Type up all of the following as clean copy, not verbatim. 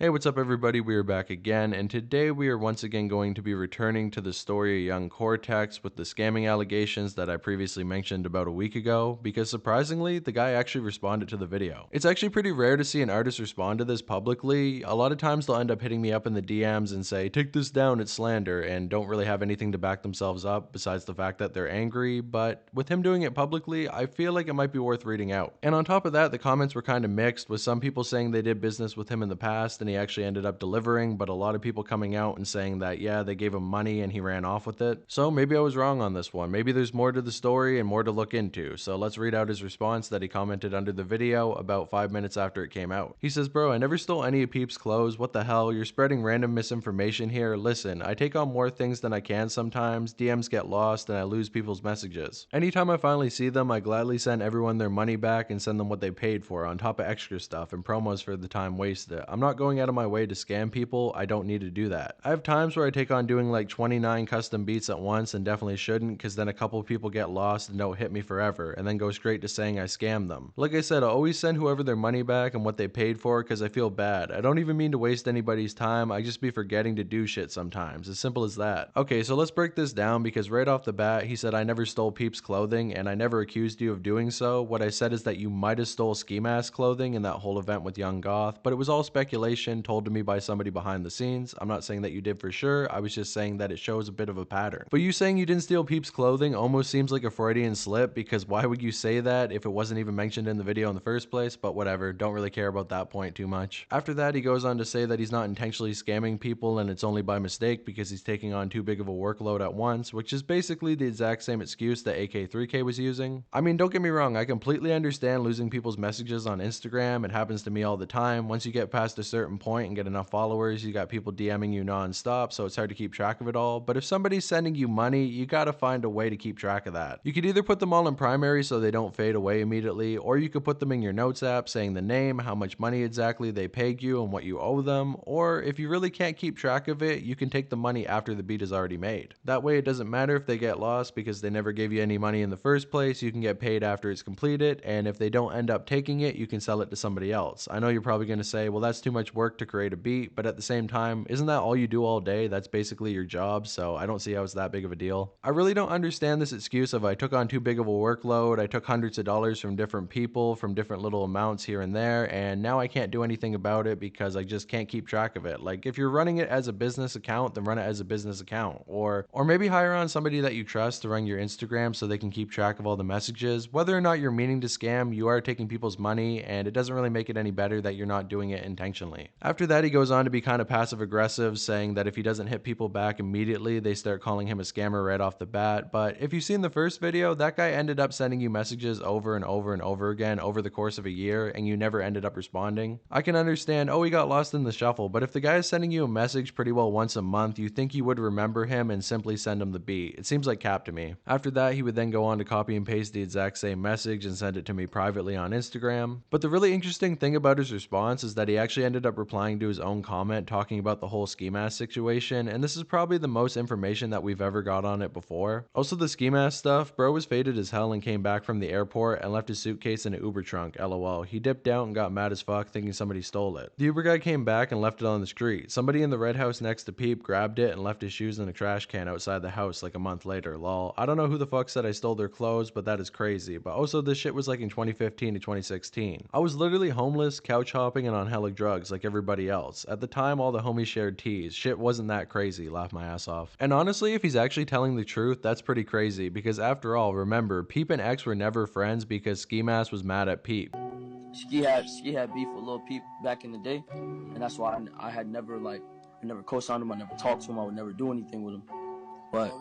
Hey, what's up everybody? We are back again, and today we are once again going to be returning to the story of young Cortex with the scamming allegations that I previously mentioned about a week ago, because surprisingly, the guy actually responded to the video. It's actually pretty rare to see an artist respond to this publicly. A lot of times they'll end up hitting me up in the DMs and say, take this down, it's slander, and don't really have anything to back themselves up besides the fact that they're angry, but with him doing it publicly, I feel like it might be worth reading out. And on top of that, the comments were kind of mixed, with some people saying they did business with him in the past and he actually ended up delivering, but a lot of people coming out and saying that, yeah, they gave him money and he ran off with it. So maybe I was wrong on this one. Maybe there's more to the story and more to look into. So let's read out his response that he commented under the video about 5 minutes after it came out. He says, bro, I never stole any of Peep's clothes. What the hell? You're spreading random misinformation here. Listen, I take on more things than I can sometimes. DMs get lost and I lose people's messages. Anytime I finally see them, I gladly send everyone their money back and send them what they paid for on top of extra stuff and promos for the time wasted. I'm not going out of my way to scam people. I don't need to do that. I have times where I take on doing like 29 custom beats at once and definitely shouldn't, because then a couple of people get lost and don't hit me forever and then go straight to saying I scammed them. Like I said, I always send whoever their money back and what they paid for because I feel bad. I don't even mean to waste anybody's time. I just be forgetting to do shit sometimes. As simple as that. Okay, so let's break this down, because right off the bat he said I never stole Peep's clothing and I never accused you of doing so. What I said is that you might have stole Ski Mask clothing in that whole event with Young Goth, but it was all speculation told to me by somebody behind the scenes. I'm not saying that you did for sure. I was just saying that it shows a bit of a pattern. But you saying you didn't steal Peep's clothing almost seems like a Freudian slip, because why would you say that if it wasn't even mentioned in the video in the first place? But whatever, don't really care about that point too much. After that, he goes on to say that he's not intentionally scamming people and it's only by mistake because he's taking on too big of a workload at once, which is basically the exact same excuse that AK3K was using. I mean, don't get me wrong, I completely understand losing people's messages on Instagram. It happens to me all the time. Once you get past a certain point and get enough followers, you got people DMing you non-stop, so it's hard to keep track of it all. But if somebody's sending you money, you gotta find a way to keep track of that. You could either put them all in primary so they don't fade away immediately, or you could put them in your notes app saying the name, how much money exactly they paid you and what you owe them, or if you really can't keep track of it, you can take the money after the beat is already made. That way it doesn't matter if they get lost because they never gave you any money in the first place. You can get paid after it's completed, and if they don't end up taking it, you can sell it to somebody else. I know you're probably going to say, well, that's too much work to create a beat, but at the same time, isn't that all you do all day? That's basically your job, so I don't see how it's that big of a deal. I really don't understand this excuse of I took on too big of a workload, I took hundreds of dollars from different people, from different little amounts here and there, and now I can't do anything about it because I just can't keep track of it. Like, if you're running it as a business account, then run it as a business account, or maybe hire on somebody that you trust to run your Instagram so they can keep track of all the messages. Whether or not you're meaning to scam, you are taking people's money, and it doesn't really make it any better that you're not doing it intentionally. After that, he goes on to be kind of passive aggressive, saying that if he doesn't hit people back immediately, they start calling him a scammer right off the bat. But if you've seen the first video, that guy ended up sending you messages over and over and over again over the course of a year, and you never ended up responding. I can understand, oh, he got lost in the shuffle, but if the guy is sending you a message pretty well once a month, you think you would remember him and simply send him the beat. It seems like cap to me. After that, he would then go on to copy and paste the exact same message and send it to me privately on Instagram. But the really interesting thing about his response is that he actually ended up replying to his own comment talking about the whole ski mask situation, and this is probably the most information that we've ever got on it before. Also, the ski mask stuff, bro was faded as hell and came back from the airport and left his suitcase in an Uber trunk, lol. He dipped out and got mad as fuck thinking somebody stole it. The Uber guy came back and left it on the street. Somebody in the red house next to Peep grabbed it and left his shoes in a trash can outside the house like a month later, lol. I don't know who the fuck said I stole their clothes, but that is crazy. But also, this shit was like in 2015 to 2016. I was literally homeless, couch hopping, and on hella drugs like everybody else. At the time, all the homies shared teas. Shit wasn't that crazy, laugh my ass off. And honestly, if he's actually telling the truth, that's pretty crazy, because after all, remember, Peep and X were never friends because Ski Mask was mad at Peep. Ski had beef with Lil Peep back in the day, and that's why I had never I never co-signed him, I never talked to him, I would never do anything with him. But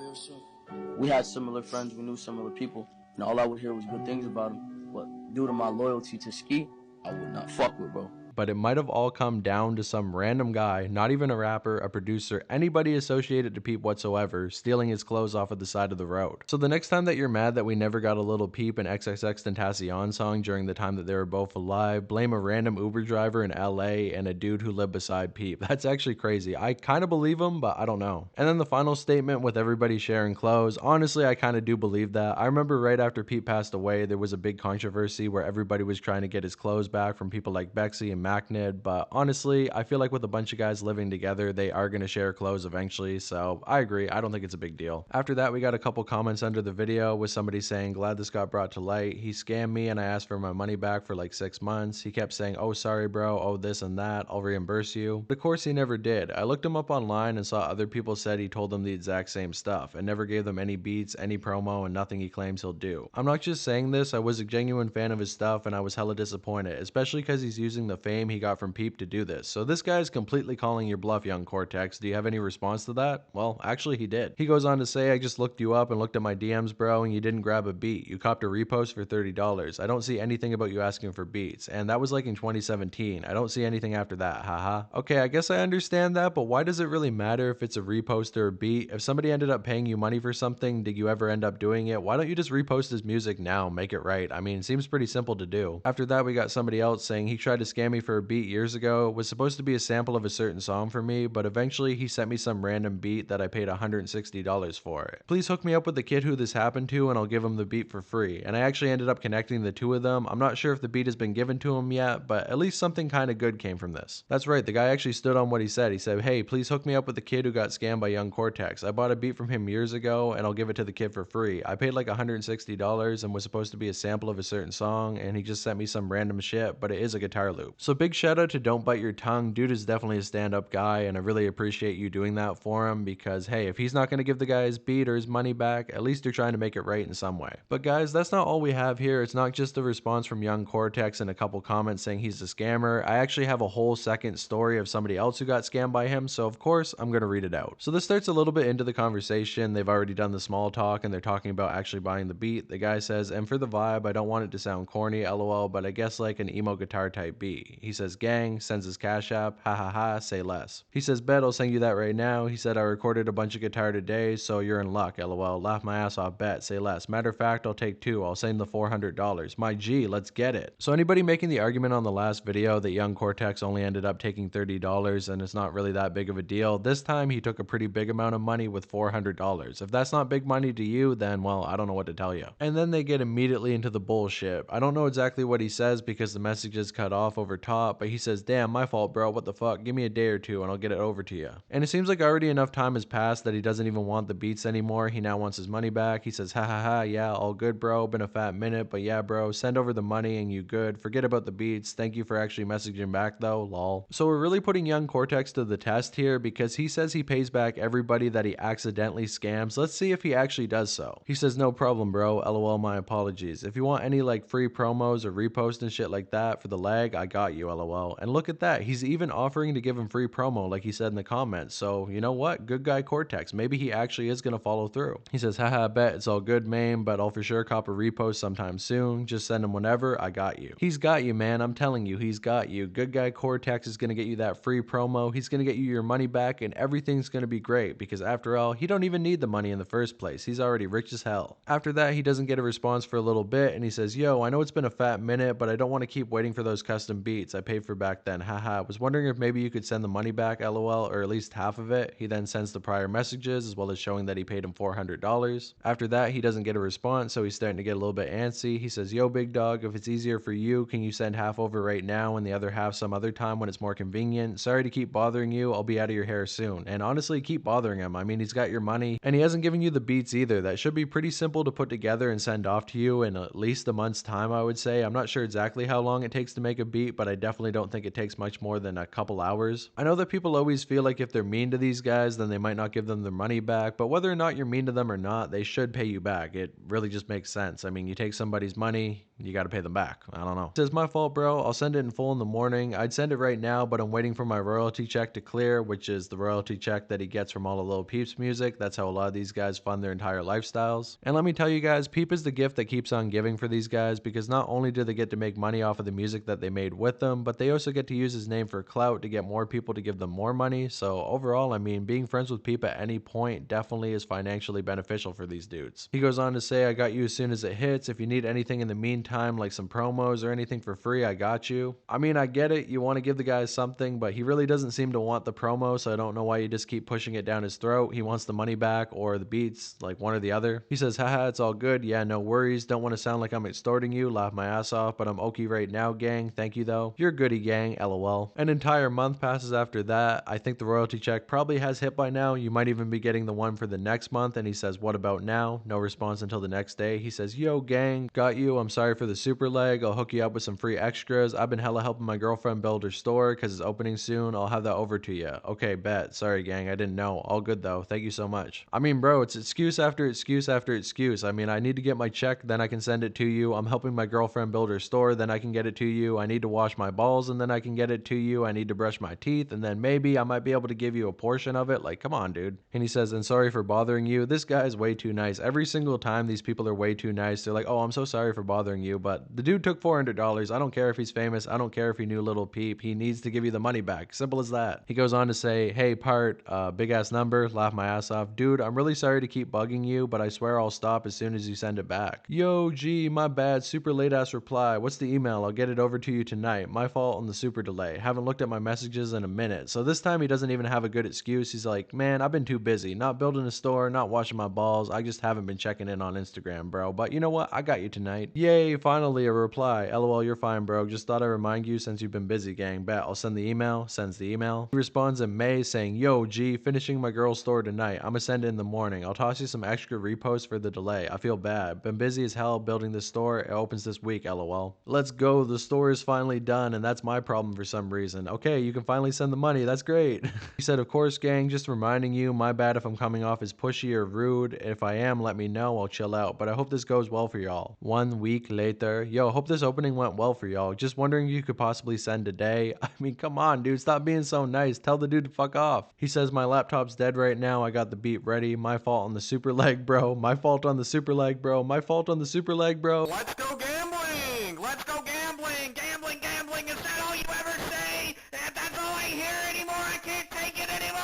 we had similar friends, we knew similar people, and all I would hear was good things about him. But due to my loyalty to Ski, I would not fuck with bro. But it might have all come down to some random guy, not even a rapper, a producer, anybody associated to Peep whatsoever, stealing his clothes off of the side of the road. So the next time that you're mad that we never got a Lil Peep and XXXTentacion song during the time that they were both alive, blame a random Uber driver in LA and a dude who lived beside Peep. That's actually crazy. I kind of believe him, but I don't know. And then the final statement with everybody sharing clothes, honestly, I kind of do believe that. I remember right after Peep passed away, there was a big controversy where everybody was trying to get his clothes back from people like Bexy and Macnid, but honestly, I feel like with a bunch of guys living together, they are going to share clothes eventually, so I agree. I don't think it's a big deal. After that, we got a couple comments under the video with somebody saying, glad this got brought to light. He scammed me and I asked for my money back for like 6 months. He kept saying, oh, sorry, bro. Oh, this and that. I'll reimburse you. But of course, he never did. I looked him up online and saw other people said he told them the exact same stuff and never gave them any beats, any promo, and nothing he claims he'll do. I'm not just saying this. I was a genuine fan of his stuff and I was hella disappointed, especially because he's using the fame he got from Peep to do this. So this guy is completely calling your bluff, young Cortex. Do you have any response to that? Well, actually he did. He goes on to say, I just looked you up and looked at my DMs, bro, and you didn't grab a beat. You copped a repost for $30. I don't see anything about you asking for beats. And that was like in 2017. I don't see anything after that, haha. Okay, I guess I understand that, but why does it really matter if it's a repost or a beat? If somebody ended up paying you money for something, did you ever end up doing it? Why don't you just repost his music now, make it right? I mean, it seems pretty simple to do. After that, we got somebody else saying he tried to scam me for a beat years ago. It was supposed to be a sample of a certain song for me, but eventually he sent me some random beat that I paid $160 for it. Please hook me up with the kid who this happened to and I'll give him the beat for free. And I actually ended up connecting the two of them. I'm not sure if the beat has been given to him yet, but at least something kind of good came from this. That's right, the guy actually stood on what he said. He said, hey, please hook me up with the kid who got scammed by young Cortex. I bought a beat from him years ago and I'll give it to the kid for free. I paid like $160 and was supposed to be a sample of a certain song and he just sent me some random shit, but it is a guitar loop. So big shout out to Don't Bite Your Tongue. Dude is definitely a stand-up guy and I really appreciate you doing that for him because hey, if he's not going to give the guy his beat or his money back, at least you're trying to make it right in some way. But guys, that's not all we have here. It's not just a response from young Cortex and a couple comments saying he's a scammer. I actually have a whole second story of somebody else who got scammed by him, so of course I'm going to read it out. So this starts a little bit into the conversation. They've already done the small talk and they're talking about actually buying the beat. The guy says, and for the vibe, I don't want it to sound corny, lol, but I guess like an emo guitar type beat. He says, gang, sends his cash app, ha ha ha, say less. He says, bet I'll send you that right now. He said, I recorded a bunch of guitar today, so you're in luck, lol, laugh my ass off, bet, say less. Matter of fact, I'll take two, I'll send the $400. My G, let's get it. So anybody making the argument on the last video that young Cortex only ended up taking $30 and it's not really that big of a deal, this time he took a pretty big amount of money with $400. If that's not big money to you, then well, I don't know what to tell you. And then they get immediately into the bullshit. I don't know exactly what he says because the message is cut off over top, but he says, damn, my fault, bro, what the fuck, give me a day or two and I'll get it over to you. And it seems like already enough time has passed that he doesn't even want the beats anymore. He now wants his money back. He says, ha ha ha, yeah, all good, bro, been a fat minute, but yeah, bro, send over the money and you good. Forget about the beats. Thank you for actually messaging back though, lol. So we're really putting young Cortex to the test here because he says he pays back everybody that he accidentally scams. Let's see if he actually does so. He says, no problem, bro, lol, my apologies. If you want any like free promos or repost and shit like that for the lag, I got you, lol. And look at that, he's even offering to give him free promo like he said in the comments. So you know what, good guy Cortex, maybe he actually is gonna follow through. He says, haha, bet it's all good, man, but I'll for sure cop a repost sometime soon. Just send him whenever, I got you. He's got you, man, I'm telling you, he's got you. Good guy Cortex is gonna get you that free promo. He's gonna get you your money back and everything's gonna be great because after all, he don't even need the money in the first place. He's already rich as hell. After that, he doesn't get a response for a little bit and he says, yo, I know it's been a fat minute, but I don't want to keep waiting for those custom beats I paid for back then, haha. Was wondering if maybe you could send the money back, lol, or at least half of it. He then sends the prior messages as well as showing that he paid him $400. After that, he doesn't get a response, so he's starting to get a little bit antsy. He says, yo, big dog, if it's easier for you, can you send half over right now and the other half some other time when it's more convenient? Sorry to keep bothering you, I'll be out of your hair soon. And honestly, keep bothering him. I mean, he's got your money and he hasn't given you the beats either. That should be pretty simple to put together and send off to you in at least a month's time, I would say. I'm not sure exactly how long it takes to make a beat, but I definitely don't think it takes much more than a couple hours. I know that people always feel like if they're mean to these guys, then they might not give them their money back, but whether or not you're mean to them or not, they should pay you back. It really just makes sense. I mean, you take somebody's money, you got to pay them back. I don't know. It says, my fault, bro. I'll send it in full in the morning. I'd send it right now, but I'm waiting for my royalty check to clear, which is the royalty check that he gets from all of Lil Peep's music. That's how a lot of these guys fund their entire lifestyles. And let me tell you guys, Peep is the gift that keeps on giving for these guys because not only do they get to make money off of the music that they made with them, but they also get to use his name for clout to get more people to give them more money. So overall, I mean, being friends with Peep at any point definitely is financially beneficial for these dudes. He goes on to say, I got you as soon as it hits. If you need anything in the meantime, time, like some promos or anything for free, I got you. I mean, I get it. You want to give the guy something, but he really doesn't seem to want the promo, so I don't know why you just keep pushing it down his throat. He wants the money back or the beats, like one or the other. He says, haha, it's all good. Yeah, no worries. Don't want to sound like I'm extorting you. Laugh my ass off, but I'm okay right now, gang. Thank you, though. You're goody, gang. LOL. An entire month passes after that. I think the royalty check probably has hit by now. You might even be getting the one for the next month. And he says, what about now? No response until the next day. He says, yo, gang, got you. I'm sorry for the super leg. I'll hook you up with some free extras. I've been hella helping my girlfriend build her store because it's opening soon. I'll have that over to you. Okay, bet. Sorry, gang. I didn't know. All good, though. Thank you so much. I mean, bro, it's excuse after excuse after excuse. I mean, I need to get my check, then I can send it to you. I'm helping my girlfriend build her store, then I can get it to you. I need to wash my balls, and then I can get it to you. I need to brush my teeth, and then maybe I might be able to give you a portion of it. Like, come on, dude. And he says, and sorry for bothering you. This guy is way too nice. Every single time these people are way too nice. They're like, oh, I'm so sorry for bothering you, but the dude took $400. I don't care if he's famous. I don't care if he knew Lil Peep. He needs to give you the money back. Simple as that. He goes on to say, hey, big ass number. Laugh my ass off. Dude, I'm really sorry to keep bugging you, but I swear I'll stop as soon as you send it back. Yo, gee, my bad. Super late ass reply. What's the email? I'll get it over to you tonight. My fault on the super delay. Haven't looked at my messages in a minute. So this time he doesn't even have a good excuse. He's like, man, I've been too busy. Not building a store, not washing my balls. I just haven't been checking in on Instagram, bro. But you know what? I got you tonight. Yay, finally a reply. LOL, you're fine, bro. Just thought I'd remind you since you've been busy, gang. Bet. I'll send the email. Sends the email. He responds in May saying, yo, G, finishing my girl's store tonight. I'ma send it in the morning. I'll toss you some extra reposts for the delay. I feel bad. Been busy as hell building this store. It opens this week, LOL. Let's go. The store is finally done, and that's my problem for some reason. Okay, you can finally send the money. That's great. He said, of course, gang, just reminding you, my bad if I'm coming off as pushy or rude. If I am, let me know. I'll chill out. But I hope this goes well for y'all. 1 week later. Yo, hope this opening went well for y'all. Just wondering if you could possibly send today. I mean, come on, dude. Stop being so nice. Tell the dude to fuck off. He says, my laptop's dead right now. I got the beat ready. My fault on the super leg, bro. My fault on the super leg, bro. My fault on the super leg, bro. Let's go gambling! Let's go gambling! Gambling, gambling! Is that all you ever say? That's all I hear anymore! I can't take it anymore!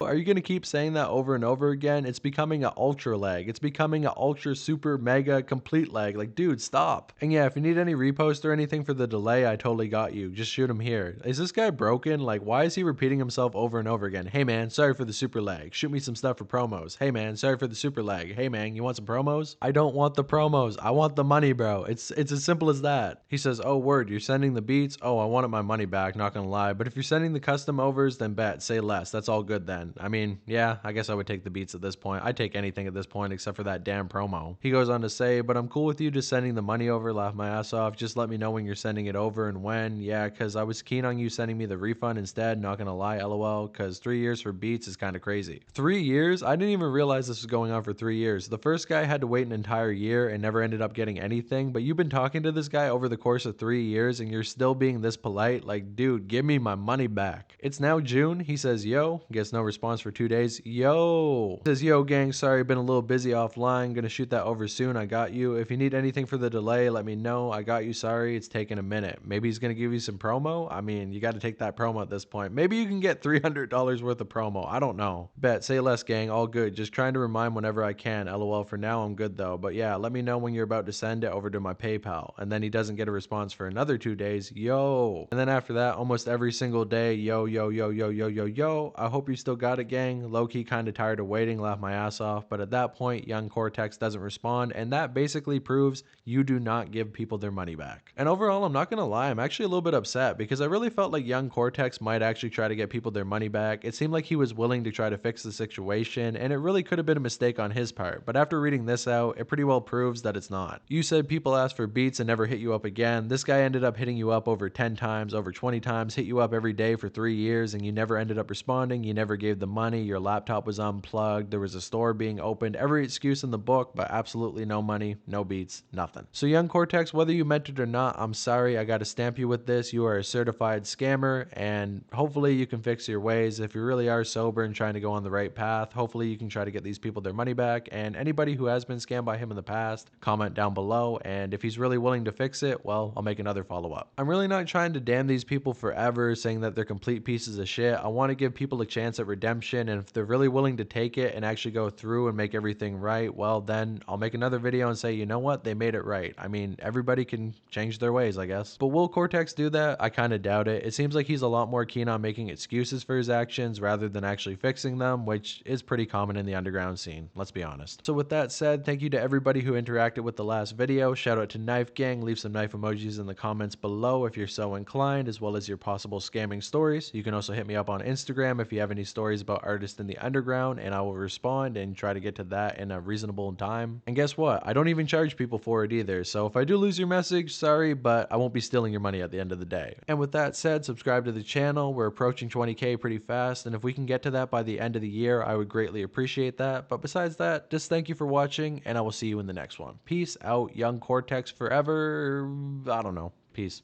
Are you going to keep saying that over and over again? It's becoming an ultra leg. It's becoming an ultra super mega complete leg. Like, dude, stop. And yeah, if you need any repost or anything for the delay, I totally got you. Just shoot him here. Is this guy broken? Like, why is he repeating himself over and over again? Hey man, sorry for the super lag. Shoot me some stuff for promos. Hey man, sorry for the super lag. Hey man, you want some promos? I don't want the promos. I want the money, bro. It's as simple as that. He says, oh word, you're sending the beats? Oh, I wanted my money back, not gonna lie. But if you're sending the custom overs, then bet, say less. That's all good then. I mean, yeah, I guess I would take the beats at this point. I'd take anything at this point except for that damn promo. He goes on to say, but I'm cool with you just sending the money over. Laugh my ass off. Just let me know when you're sending it over and when. Yeah, because I was keen on you sending me the refund instead. Not gonna lie, LOL, because 3 years for beats is kind of crazy. 3 years? I didn't even realize this was going on for 3 years. The first guy had to wait an entire year and never ended up getting anything, but you've been talking to this guy over the course of 3 years and you're still being this polite. Like, dude, give me my money back. It's now June. He says, yo. Gets no response for 2 days. Yo. He says, yo, gang, sorry, been a little busy offline. Gonna shoot that over soon. I got you. If you need anything for the delay, let me know. I got you. Sorry, it's taking a minute. Maybe he's gonna give you some promo. I mean, you got to take that promo at this point. Maybe you can get $300 worth of promo. I don't know. Bet. Say less, gang. All good. Just trying to remind whenever I can. LOL. For now, I'm good though. But yeah, let me know when you're about to send it over to my PayPal. And then he doesn't get a response for another 2 days. Yo. And then after that, almost every single day, yo, yo, yo, yo, yo, yo, yo. I hope you still got it, gang. Low-key kind of tired of waiting. Laugh my ass off. But at that point, young Cortex doesn't respond. And that basically proves you do not give people their money back. And overall, I'm not gonna lie, I'm actually a little bit upset because I really felt like young Cortex might actually try to get people their money back. It seemed like he was willing to try to fix the situation, and it really could have been a mistake on his part. But after reading this out, it pretty well proves that it's not. You said people ask for beats and never hit you up again. This guy ended up hitting you up over 10 times, over 20 times, hit you up every day for 3 years, and you never ended up responding. You never gave the money. Your laptop was unplugged. There was a store being opened. Every excuse in the book, but absolutely no money, no beats, nothing. So young Cortex, whether you meant it or not, I'm sorry. I got to stamp you with this. You are a certified scammer, and hopefully you can fix your ways. If you really are sober and trying to go on the right path, hopefully you can try to get these people their money back. And anybody who has been scammed by him in the past, comment down below. And if he's really willing to fix it, well, I'll make another follow-up. I'm really not trying to damn these people forever, saying that they're complete pieces of shit. I want to give people a chance at redemption redemption, and if they're really willing to take it and actually go through and make everything right, well, then I'll make another video and say, you know what, they made it right. I mean, everybody can change their ways, I guess. But will Cortex do that? I kind of doubt it. It seems like he's a lot more keen on making excuses for his actions rather than actually fixing them, which is pretty common in the underground scene, let's be honest. So with that said, thank you to everybody who interacted with the last video. Shout out to Knife Gang. Leave some knife emojis in the comments below if you're so inclined, as well as your possible scamming stories. You can also hit me up on Instagram if you have any stories about artists in the underground, and I will respond and try to get to that in a reasonable time. And guess what? I don't even charge people for it either, so if I do lose your message, sorry, but I won't be stealing your money at the end of the day. And with that said, subscribe to the channel. We're approaching 20K pretty fast, and if we can get to that by the end of the year, I would greatly appreciate that. But besides that, just thank you for watching, and I will see you in the next one. Peace out, young Cortex forever. I don't know. Peace.